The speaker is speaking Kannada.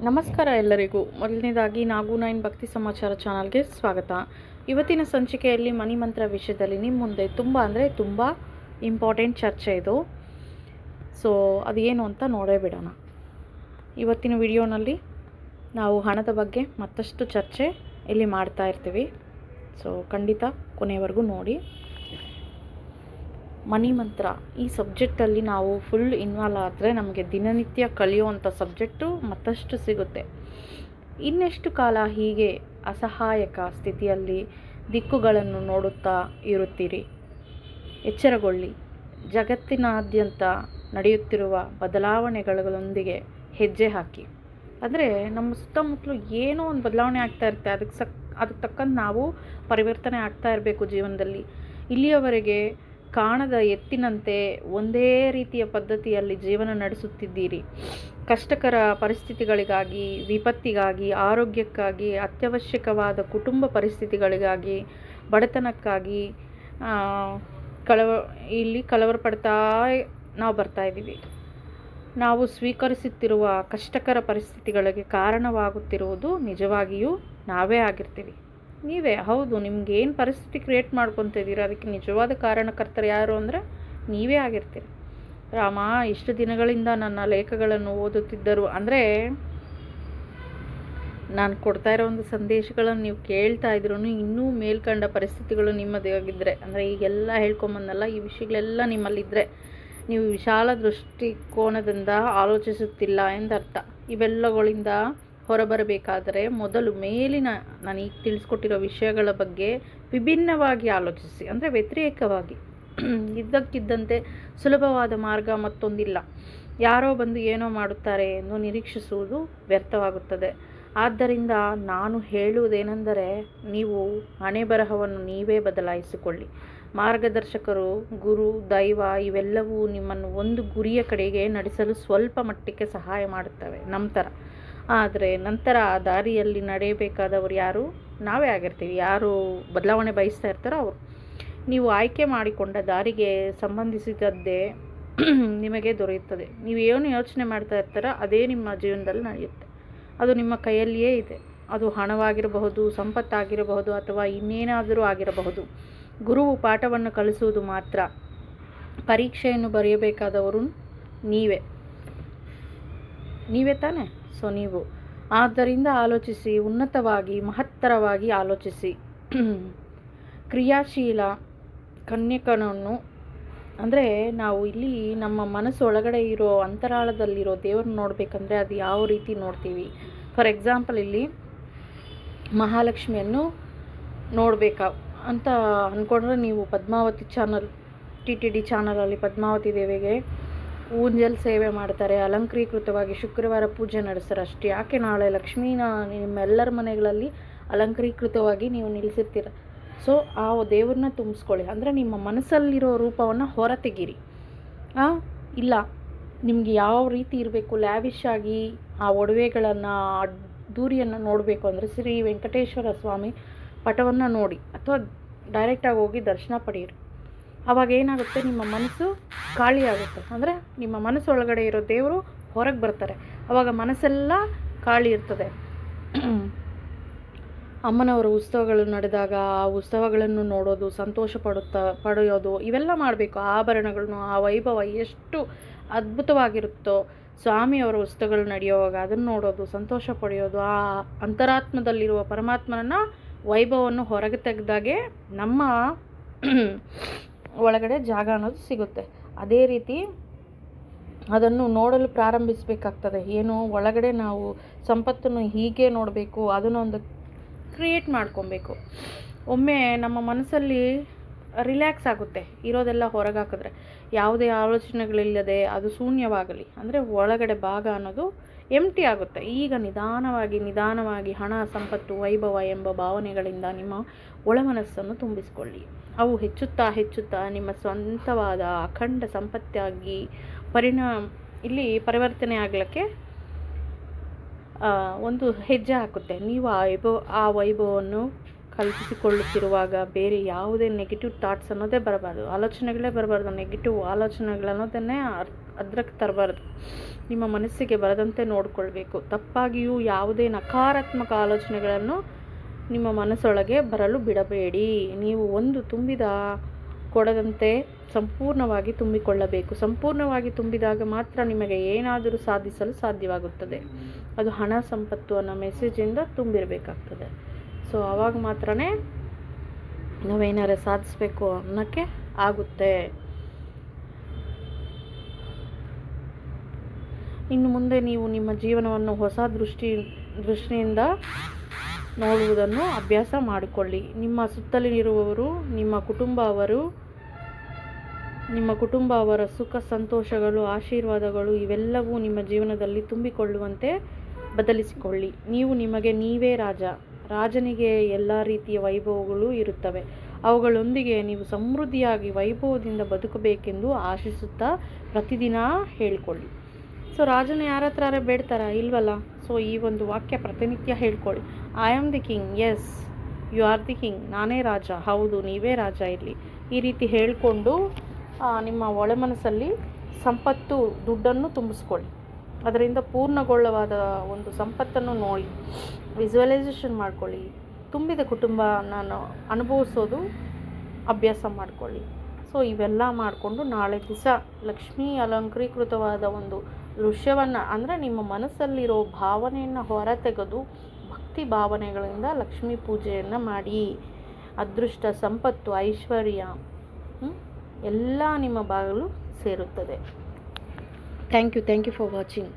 ನಮಸ್ಕಾರ ಎಲ್ಲರಿಗೂ. ಮೊದಲನೇದಾಗಿ ನಾಗು ನೈನ್ ಭಕ್ತಿ ಸಮಾಚಾರ ಚಾನಲ್ಗೆ ಸ್ವಾಗತ. ಇವತ್ತಿನ ಸಂಚಿಕೆಯಲ್ಲಿ ಮನಿ ಮಂತ್ರ ವಿಷಯದಲ್ಲಿ ನಿಮ್ಮ ಮುಂದೆ ತುಂಬ ಇಂಪಾರ್ಟೆಂಟ್ ಚರ್ಚೆ ಇದು. ಸೊ ಅದೇನು ಅಂತ ನೋಡೇ ಬಿಡೋಣ. ಇವತ್ತಿನ ವಿಡಿಯೋನಲ್ಲಿ ನಾವು ಹಣದ ಬಗ್ಗೆ ಮತ್ತಷ್ಟು ಚರ್ಚೆ ಇಲ್ಲಿ ಮಾಡ್ತಾ ಇರ್ತೀವಿ. ಸೊ ಖಂಡಿತ ಕೊನೆಯವರೆಗೂ ನೋಡಿ. ಮನಿ ಮಂತ್ರ ಈ ಸಬ್ಜೆಕ್ಟಲ್ಲಿ ನಾವು ಫುಲ್ ಇನ್ವಾಲ್ವ್ ಆದರೆ ನಮಗೆ ದಿನನಿತ್ಯ ಕಲಿಯುವಂಥ ಸಬ್ಜೆಕ್ಟು ಮತ್ತಷ್ಟು ಸಿಗುತ್ತೆ. ಇನ್ನೆಷ್ಟು ಕಾಲ ಹೀಗೆ ಅಸಹಾಯಕ ಸ್ಥಿತಿಯಲ್ಲಿ ದಿಕ್ಕುಗಳನ್ನು ನೋಡುತ್ತಾ ಇರುತ್ತೀರಿ? ಎಚ್ಚರಗೊಳ್ಳಿ. ಜಗತ್ತಿನಾದ್ಯಂತ ನಡೆಯುತ್ತಿರುವ ಬದಲಾವಣೆಗಳೊಂದಿಗೆ ಹೆಜ್ಜೆ ಹಾಕಿ. ಅಂದರೆ ನಮ್ಮ ಸುತ್ತಮುತ್ತಲು ಏನೋ ಒಂದು ಬದಲಾವಣೆ ಆಗ್ತಾ ಇರುತ್ತೆ. ಅದಕ್ಕೆ ತಕ್ಕಂತೆ ನಾವು ಪರಿವರ್ತನೆ ಆಗ್ತಾ ಇರಬೇಕು ಜೀವನದಲ್ಲಿ. ಇಲ್ಲಿಯವರೆಗೆ ಕಾಣದ ಎತ್ತಿನಂತೆ ಒಂದೇ ರೀತಿಯ ಪದ್ಧತಿಯಲ್ಲಿ ಜೀವನ ನಡೆಸುತ್ತಿದ್ದೀರಿ. ಕಷ್ಟಕರ ಪರಿಸ್ಥಿತಿಗಳಿಗಾಗಿ, ವಿಪತ್ತಿಗಾಗಿ, ಆರೋಗ್ಯಕ್ಕಾಗಿ, ಅತ್ಯವಶ್ಯಕವಾದ ಕುಟುಂಬ ಪರಿಸ್ಥಿತಿಗಳಿಗಾಗಿ, ಬಡತನಕ್ಕಾಗಿ ಕಳವರ ಪಡ್ತಾ ನಾವು ಬರ್ತಾ ಇದ್ದೀವಿ. ನಾವು ಸ್ವೀಕರಿಸುತ್ತಿರುವ ಕಷ್ಟಕರ ಪರಿಸ್ಥಿತಿಗಳಿಗೆ ಕಾರಣವಾಗುತ್ತಿರುವುದು ನಿಜವಾಗಿಯೂ ನಾವೇ ಆಗಿರ್ತೀವಿ. ನೀವೇ. ಹೌದು, ನಿಮ್ಗೇನು ಪರಿಸ್ಥಿತಿ ಕ್ರಿಯೇಟ್ ಮಾಡ್ಕೊತಿದ್ದೀರ ಅದಕ್ಕೆ ನಿಜವಾದ ಕಾರಣಕರ್ತರು ಯಾರು ಅಂದರೆ ನೀವೇ ಆಗಿರ್ತೀರಿ. ರಾಮ ಇಷ್ಟು ದಿನಗಳಿಂದ ನನ್ನ ಲೇಖಗಳನ್ನು ಓದುತ್ತಿದ್ದರು ಅಂದರೆ ನಾನು ಕೊಡ್ತಾ ಇರೋ ಒಂದು ಸಂದೇಶಗಳನ್ನು ನೀವು ಕೇಳ್ತಾ ಇದ್ರೂ ಇನ್ನೂ ಮೇಲ್ಕಂಡ ಪರಿಸ್ಥಿತಿಗಳು ನಿಮ್ಮದಾಗಿದ್ದರೆ, ಅಂದರೆ ಈಗೆಲ್ಲ ಹೇಳ್ಕೊಂಬಂದಲ್ಲ, ಈ ವಿಷಯಗಳೆಲ್ಲ ನಿಮ್ಮಲ್ಲಿದ್ದರೆ ನೀವು ವಿಶಾಲ ದೃಷ್ಟಿಕೋನದಿಂದ ಆಲೋಚಿಸುತ್ತಿಲ್ಲ ಎಂದರ್ಥ. ಇವೆಲ್ಲಗಳಿಂದ ಹೊರಬರಬೇಕಾದರೆ ಮೊದಲು ಮೇಲಿನ ನಾನು ಈಗ ತಿಳಿಸ್ಕೊಟ್ಟಿರೋ ವಿಷಯಗಳ ಬಗ್ಗೆ ವಿಭಿನ್ನವಾಗಿ ಆಲೋಚಿಸಿ. ಅಂದರೆ ವ್ಯತಿರೇಕವಾಗಿ. ಇದ್ದಕ್ಕಿದ್ದಂತೆ ಸುಲಭವಾದ ಮಾರ್ಗ ಮತ್ತೊಂದಿಲ್ಲ. ಯಾರೋ ಬಂದು ಏನೋ ಮಾಡುತ್ತಾರೆ ಎಂದು ನಿರೀಕ್ಷಿಸುವುದು ವ್ಯರ್ಥವಾಗುತ್ತದೆ. ಆದ್ದರಿಂದ ನಾನು ಹೇಳುವುದೇನೆಂದರೆ, ನೀವು ಹಣೆ ಬರಹವನ್ನು ನೀವೇ ಬದಲಾಯಿಸಿಕೊಳ್ಳಿ. ಮಾರ್ಗದರ್ಶಕರು, ಗುರು, ದೈವ ಇವೆಲ್ಲವೂ ನಿಮ್ಮನ್ನು ಒಂದು ಗುರಿಯ ಕಡೆಗೆ ನಡೆಸಲು ಸ್ವಲ್ಪ ಮಟ್ಟಿಗೆ ಸಹಾಯ ಮಾಡುತ್ತವೆ ನಂತರ. ಆದರೆ ನಂತರ ಆ ದಾರಿಯಲ್ಲಿ ನಡೆಯಬೇಕಾದವರು ಯಾರು? ನಾವೇ ಆಗಿರ್ತೀವಿ. ಯಾರು ಬದಲಾವಣೆ ಬಯಸ್ತಾ ಇರ್ತಾರೋ ಅವರು. ನೀವು ಆಯ್ಕೆ ಮಾಡಿಕೊಂಡ ದಾರಿಗೆ ಸಂಬಂಧಿಸಿದದ್ದೇ ನಿಮಗೆ ದೊರೆಯುತ್ತದೆ. ನೀವು ಏನು ಯೋಚನೆ ಮಾಡ್ತಾ ಇರ್ತಾರೋ ಅದೇ ನಿಮ್ಮ ಜೀವನದಲ್ಲಿ ನಡೆಯುತ್ತೆ. ಅದು ನಿಮ್ಮ ಕೈಯಲ್ಲಿಯೇ ಇದೆ. ಅದು ಹಣವಾಗಿರಬಹುದು, ಸಂಪತ್ತಾಗಿರಬಹುದು, ಅಥವಾ ಇನ್ನೇನಾದರೂ ಆಗಿರಬಹುದು. ಗುರುವು ಪಾಠವನ್ನು ಕಲಿಸುವುದು ಮಾತ್ರ. ಪರೀಕ್ಷೆಯನ್ನು ಬರೆಯಬೇಕಾದವರು ನೀವೇ ತಾನೆ. ಸೊ ನೀವು ಆದ್ದರಿಂದ ಆಲೋಚಿಸಿ, ಉನ್ನತವಾಗಿ, ಮಹತ್ತರವಾಗಿ ಆಲೋಚಿಸಿ. ಕ್ರಿಯಾಶೀಲ ಕನ್ಯಕನನ್ನು ಅಂದರೆ ನಾವು ಇಲ್ಲಿ ನಮ್ಮ ಮನಸ್ಸು ಒಳಗಡೆ ಇರೋ ಅಂತರಾಳದಲ್ಲಿರೋ ದೇವ್ರನ್ನ ನೋಡಬೇಕಂದ್ರೆ ಅದು ಯಾವ ರೀತಿ ನೋಡ್ತೀವಿ? ಫಾರ್ ಎಕ್ಸಾಂಪಲ್ ಇಲ್ಲಿ ಮಹಾಲಕ್ಷ್ಮಿಯನ್ನು ನೋಡಬೇಕಾ ಅಂತ ಅಂದ್ಕೊಂಡ್ರೆ ನೀವು ಪದ್ಮಾವತಿ ಚಾನಲ್, TTD ಚಾನಲಲ್ಲಿ ಪದ್ಮಾವತಿ ದೇವಿಗೆ ಊಂಜಲ್ ಸೇವೆ ಮಾಡ್ತಾರೆ, ಅಲಂಕರೀಕೃತವಾಗಿ ಶುಕ್ರವಾರ ಪೂಜೆ ನಡೆಸ್ತಾರೆ. ಅಷ್ಟೇ ಯಾಕೆ ನಾಳೆ ಲಕ್ಷ್ಮೀನ ನಿಮ್ಮೆಲ್ಲರ ಮನೆಗಳಲ್ಲಿ ಅಲಂಕರೀಕೃತವಾಗಿ ನೀವು ನಿಲ್ಲಿಸಿರ್ತೀರ. ಸೊ ಆ ದೇವ್ರನ್ನ ತುಂಬಿಸ್ಕೊಳ್ಳಿ. ಅಂದರೆ ನಿಮ್ಮ ಮನಸ್ಸಲ್ಲಿರೋ ರೂಪವನ್ನು ಹೊರ ತೆಗೀರಿ. ಇಲ್ಲ ನಿಮಗೆ ಯಾವ ರೀತಿ ಇರಬೇಕು, ಲ್ಯಾವಿಶ್ ಆಗಿ ಆ ಒಡವೆಗಳನ್ನು, ಅದ್ದೂರಿಯನ್ನು ನೋಡಬೇಕು ಅಂದರೆ ಶ್ರೀ ವೆಂಕಟೇಶ್ವರ ಸ್ವಾಮಿ ಪಟವನ್ನು ನೋಡಿ ಅಥವಾ ಡೈರೆಕ್ಟಾಗಿ ಹೋಗಿ ದರ್ಶನ ಪಡೆಯಿರಿ. ಆವಾಗ ಏನಾಗುತ್ತೆ, ನಿಮ್ಮ ಮನಸ್ಸು ಖಾಲಿ ಆಗುತ್ತೆ. ಅಂದರೆ ನಿಮ್ಮ ಮನಸ್ಸು ಒಳಗಡೆ ಇರೋ ದೇವರು ಹೊರಗೆ ಬರ್ತಾರೆ. ಆವಾಗ ಮನಸ್ಸೆಲ್ಲ ಖಾಲಿ ಇರ್ತದೆ. ಅಮ್ಮನವರ ಉತ್ಸವಗಳು ನಡೆದಾಗ ಆ ಉತ್ಸವಗಳನ್ನು ನೋಡೋದು, ಸಂತೋಷ ಪಡೆಯೋದು ಇವೆಲ್ಲ ಮಾಡಬೇಕು. ಆಭರಣಗಳನ್ನು, ಆ ವೈಭವ ಎಷ್ಟು ಅದ್ಭುತವಾಗಿರುತ್ತೋ, ಸ್ವಾಮಿಯವರ ಉತ್ಸವಗಳು ನಡೆಯುವಾಗ ಅದನ್ನು ನೋಡೋದು, ಸಂತೋಷ ಪಡೆಯೋದು, ಆ ಅಂತರಾತ್ಮದಲ್ಲಿರುವ ಪರಮಾತ್ಮನ ವೈಭವವನ್ನು ಹೊರಗೆ ತೆಗೆದಾಗೆ ನಮ್ಮ ಒಳಗಡೆ ಜಾಗ ಅನ್ನೋದು ಸಿಗುತ್ತೆ. ಅದೇ ರೀತಿ ಅದನ್ನು ನೋಡಲು ಪ್ರಾರಂಭಿಸಬೇಕಾಗ್ತದೆ. ಏನು ಒಳಗಡೆ ನಾವು ಸಂಪತ್ತನ್ನು ಹೀಗೆ ನೋಡಬೇಕು, ಅದನ್ನೊಂದು ಕ್ರಿಯೇಟ್ ಮಾಡ್ಕೊಬೇಕು. ಒಮ್ಮೆ ನಮ್ಮ ಮನಸ್ಸಲ್ಲಿ ರಿಲ್ಯಾಕ್ಸ್ ಆಗುತ್ತೆ, ಇರೋದೆಲ್ಲ ಹೊರಗೆ ಹಾಕಿದ್ರೆ. ಯಾವುದೇ ಆಲೋಚನೆಗಳಿಲ್ಲದೆ ಅದು ಶೂನ್ಯವಾಗಲಿ. ಅಂದರೆ ಒಳಗಡೆ ಭಾಗ ಅನ್ನೋದು ಎಂಟಿ ಆಗುತ್ತೆ. ಈಗ ನಿಧಾನವಾಗಿ ಹಣ, ಸಂಪತ್ತು, ವೈಭವ ಎಂಬ ಭಾವನೆಗಳಿಂದ ನಿಮ್ಮ ಒಳಮನಸ್ಸನ್ನು ತುಂಬಿಸಿಕೊಳ್ಳಿ. ಅವು ಹೆಚ್ಚುತ್ತಾ ನಿಮ್ಮ ಸ್ವಂತವಾದ ಅಖಂಡ ಸಂಪತ್ತಾಗಿ ಇಲ್ಲಿ ಪರಿವರ್ತನೆ ಆಗಲಿಕ್ಕೆ ಒಂದು ಹೆಜ್ಜೆ ಹಾಕುತ್ತೆ. ನೀವು ಆ ವೈಭವವನ್ನು ಕಲ್ಪಿಸಿಕೊಳ್ಳುತ್ತಿರುವಾಗ ಬೇರೆ ಯಾವುದೇ ನೆಗೆಟಿವ್ ಥಾಟ್ಸ್ ಅನ್ನೋದೇ ಬರಬಾರ್ದು, ಆಲೋಚನೆಗಳೇ ಬರಬಾರ್ದು. ನೆಗೆಟಿವ್ ಆಲೋಚನೆಗಳನ್ನೋದನ್ನೇ ಅದ್ರಕ್ಕೆ ತರಬಾರ್ದು, ನಿಮ್ಮ ಮನಸ್ಸಿಗೆ ಬರದಂತೆ ನೋಡಿಕೊಳ್ಬೇಕು. ತಪ್ಪಾಗಿಯೂ ಯಾವುದೇ ನಕಾರಾತ್ಮಕ ಆಲೋಚನೆಗಳನ್ನು ನಿಮ್ಮ ಮನಸ್ಸೊಳಗೆ ಬರಲು ಬಿಡಬೇಡಿ. ನೀವು ಒಂದು ತುಂಬಿದ ಕೊಡದಂತೆ ಸಂಪೂರ್ಣವಾಗಿ ತುಂಬಿಕೊಳ್ಳಬೇಕು. ಸಂಪೂರ್ಣವಾಗಿ ತುಂಬಿದಾಗ ಮಾತ್ರ ನಿಮಗೆ ಏನಾದರೂ ಸಾಧಿಸಲು ಸಾಧ್ಯವಾಗುತ್ತದೆ. ಅದು ಹಣ ಸಂಪತ್ತು ಅನ್ನೋ ಮೆಸೇಜಿಂದ ತುಂಬಿರಬೇಕಾಗ್ತದೆ. ಸೊ ಆವಾಗ ಮಾತ್ರ ನಾವೇನಾರು ಸಾಧಿಸಬೇಕು ಅನ್ನೋಕ್ಕೆ ಆಗುತ್ತೆ. ಇನ್ನು ಮುಂದೆ ನೀವು ನಿಮ್ಮ ಜೀವನವನ್ನು ಹೊಸ ದೃಷ್ಟಿಯಿಂದ ನೋಡುವುದನ್ನು ಅಭ್ಯಾಸ ಮಾಡಿಕೊಳ್ಳಿ. ನಿಮ್ಮ ಸುತ್ತಲಿರುವವರು, ನಿಮ್ಮ ಕುಟುಂಬ ಅವರ ಸುಖ ಸಂತೋಷಗಳು, ಆಶೀರ್ವಾದಗಳು ಇವೆಲ್ಲವೂ ನಿಮ್ಮ ಜೀವನದಲ್ಲಿ ತುಂಬಿಕೊಳ್ಳುವಂತೆ ಬದಲಿಸಿಕೊಳ್ಳಿ. ನೀವು ನಿಮಗೆ ನೀವೇ ರಾಜನಿಗೆ ಎಲ್ಲ ರೀತಿಯ ವೈಭವಗಳು ಇರುತ್ತವೆ. ಅವುಗಳೊಂದಿಗೆ ನೀವು ಸಮೃದ್ಧಿಯಾಗಿ ವೈಭವದಿಂದ ಬದುಕಬೇಕೆಂದು ಆಶಿಸುತ್ತಾ ಪ್ರತಿದಿನ ಹೇಳಿಕೊಳ್ಳಿ. ಸೊ ರಾಜನ ಯಾರ ಹತ್ರ ಬೇಡ್ತಾರ? ಇಲ್ವಲ್ಲ. ಸೊ ಈ ಒಂದು ವಾಕ್ಯ ಪ್ರತಿನಿತ್ಯ ಹೇಳ್ಕೊಳ್ಳಿ. I am the king, yes you are the king. ನಾನೇ ರಾಜ, ಹೌದು ನೀವೇ ರಾಜ ಇರಲಿ. ಈ ರೀತಿ ಹೇಳಿಕೊಂಡು ನಿಮ್ಮ ಒಳ ಮನಸ್ಸಲ್ಲಿ ಸಂಪತ್ತು, ದುಡ್ಡನ್ನು ತುಂಬಿಸ್ಕೊಳ್ಳಿ. ಅದರಿಂದ ಪೂರ್ಣಗೊಳ್ಳವಾದ ಒಂದು ಸಂಪತ್ತನ್ನು ನೋಡಿ ವಿಜುವಲೈಸೇಷನ್ ಮಾಡ್ಕೊಳ್ಳಿ. ತುಂಬಿದ ಕುಟುಂಬ ನಾನು ಅನುಭವಿಸೋದು ಅಭ್ಯಾಸ ಮಾಡ್ಕೊಳ್ಳಿ. ಸೊ ಇವೆಲ್ಲ ಮಾಡಿಕೊಂಡು ನಾಳೆ ದಿವಸ ಲಕ್ಷ್ಮೀ ಅಲಂಕರೀಕೃತವಾದ ಒಂದು ದೃಶ್ಯವನ್ನು, ಅಂದರೆ ನಿಮ್ಮ ಮನಸ್ಸಲ್ಲಿರೋ ಭಾವನೆಯನ್ನು ಹೊರತೆಗೆದು ಭಕ್ತಿ ಭಾವನೆಗಳಿಂದ ಲಕ್ಷ್ಮೀ ಪೂಜೆಯನ್ನು ಮಾಡಿ. ಅದೃಷ್ಟ, ಸಂಪತ್ತು, ಐಶ್ವರ್ಯ ಎಲ್ಲ ನಿಮ್ಮ ಬಾಗಿಲು ಸೇರುತ್ತದೆ. Thank you for watching.